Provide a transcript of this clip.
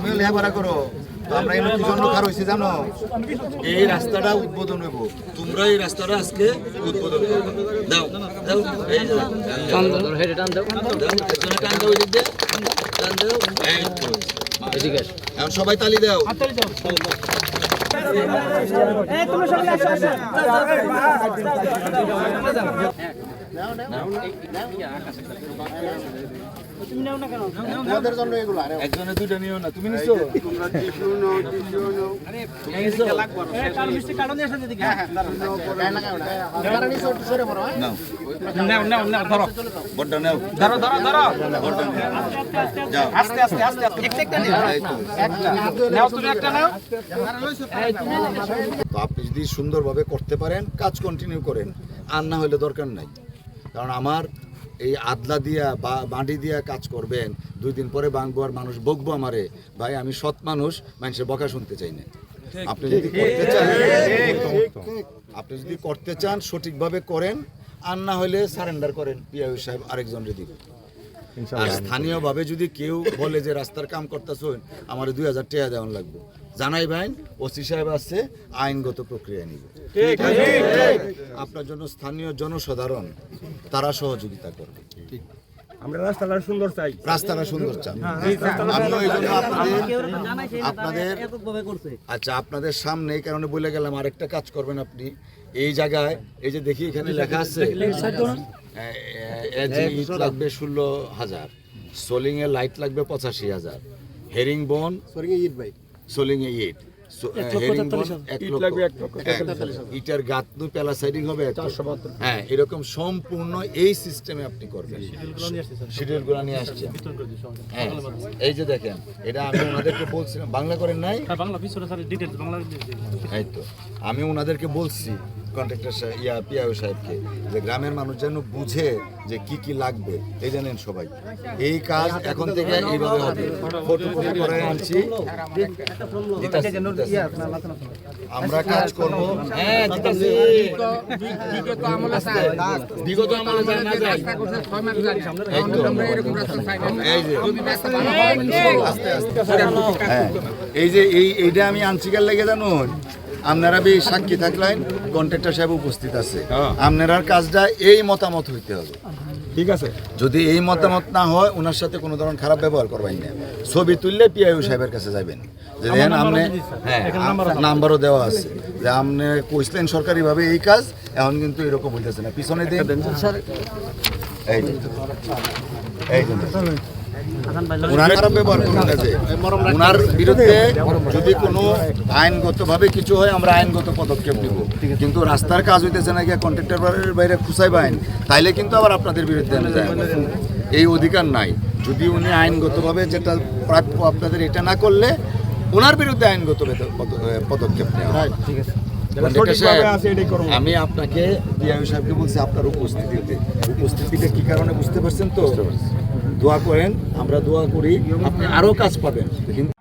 তুমিও লেখাপড়া করো। তো আমরা এখানে কি জন্য খার হয়েছি জানো? এই রাস্তাটা উদ্বোধন হইব, তোমরা এই রাস্তাটা আজকে উদ্বোধন করবে। দাও দাও, এই যে টান দাও, হেডে টান দাও, পেছনে টান দাও, এদিক দিয়ে টান দাও, এই তো এদিকে। এখন সবাই তালি দাও। এই তোমরা সবাই আসো আসো। তুমি নাও না কেন? তোমাদের জন্য এগুলো একজনে দুইটা নিও না, তুমি নিছো? তোমরা টিস্যু নাও, টিস্যু নাও, তুমি নিছো? এই কাল মিষ্টি কাটন দিয়ে আসো এদিকে। হ্যাঁ কারা নিছো একটু সরে পড়ো। নাও নাও নাও নাও ধরো। বড়টা নাও, ধরো ধরো ধরো। বড়টা নাও, যাও আস্তে আস্তে আস্তে আস্তে একটা নিও। এই তো। নাও তুমি একটা নাও। এই তুমি তো আপনি যদি সুন্দরভাবে করতে পারেন কাজ কন্টিনিউ করেন, আর না হলে দরকার নাই। কারণ আমার এই আদলা দিয়া বা মাটি দিয়া কাজ করবেন, 2 দিন পরে ভাঙবো আর মানুষ বকবো আমারে। ভাই আমি সৎ মানুষ, মানুষের বকা শুনতে চাই না। আপনি যদি করতে চান, আপনি যদি করতে চান সঠিকভাবে করেন, আর না হলে সারেন্ডার করেন, পিআই সাহেব আরেকজনের দিকে। আর স্থানীয়ভাবে যদি কেউ বলে যে রাস্তার কাম করতেছেন, আমার 2000 টাকা দেওয়ান লাগবে, জানাই ভাই, ওসি সাহেব আছে, আইনগত প্রক্রিয়া নিবে। আপনার জন্য স্থানীয় জনসাধারণ তারা সহযোগিতা করবে। আমরা রাস্তাটা সুন্দর চাই, রাস্তাটা সুন্দর চান। আমিও এই জন্য আপনাদের আচ্ছা আপনাদের সামনে এই কারণে বলে গেলাম, আরেকটা কাজ করবেন আপনি এই জায়গায়। এই যে দেখি এখানে লেখা আছে ইট লাগবে 16,000, সোলিং এ লাইট লাগবে 85,000, হেরিং বোন সোলিং এ ইট, হেরিং বোন 1 লক্ষ, ইটার গাঁথনি পেলা সাইডিং হবে 472। হ্যাঁ, এরকম সম্পূর্ণ এই সিস্টেমে আপনি করবেন। শিডিউল গুলো নিয়ে আসছেন। হ্যাঁ, এই যে দেখেন, এটা আমি ওনাদেরকে বলছিলাম, বাংলা করেন নাই? বাংলা পিছনে স্যার ডিটেইলস বাংলা দিয়েছি। এই তো আমি ওনাদেরকে বলছি, কন্ট্রাক্টর পিআইও সাহেবকে, যে গ্রামের মানুষ যেন বুঝে যে কি কি লাগবে। এই জানেন সবাই, এই কাজ এখন থেকে এইভাবে হবে। ফটোকপি করে আনছি, আমরা কাজ করব। হ্যাঁ, বিগত আমলে জানা যায়। এই যে এইটা আমি আনছিকার লেগে জানুন, আপনারা বেশ সাক্ষী থাকলেন, কন্ট্রাক্টর সাহেব উপস্থিত আছে, আপনার কাজটা এই মতামত হইতে হবে। ঠিক আছে, যদি এই মতামত না হয়, ওনার সাথে কোনো ধরনের খারাপ ব্যবহার করবেন না। ছবি তুললে পিআইও সাহেবের কাছে যাবেন, যে দেখেন আপনি, হ্যাঁ নাম্বারও দেওয়া আছে, যে আপনি কইছিলেন সরকারিভাবে এই কাজ, এখন কিন্তু এরকম হইতেছে না। পিছনে দিন, এই যে এই যে ওনার খারাপ ব্যবহার করুন না, যে ওনার বিরুদ্ধে যদি কোনো আইনগতভাবে কিছু হয়, আমরা আইনগত পদক্ষেপ নেব। কিন্তু রাস্তার কাজ হইতেছে না, গিয়ে কন্ট্রাক্টরের বাইরে খুঁচাই বাইন, তাইলে কিন্তু আবার আপনাদের বিরুদ্ধে আমি যাই। এই অধিকার নাই। যদি উনি আইনগতভাবে যেটা প্রাপ্য আপনাদের এটা না করলে, ওনার বিরুদ্ধে আইনগত পদক্ষেপ নেওয়া হয়। ঠিক আছে, আমি আপনাকে পিআইও সাহেবকে বলছি আপনার উপস্থিতিটা কি কারণে বুঝতে পারছেন তো? দোয়া করেন, আমরা দোয়া করি, আপনি আরো কাজ পাবেন। কিন্তু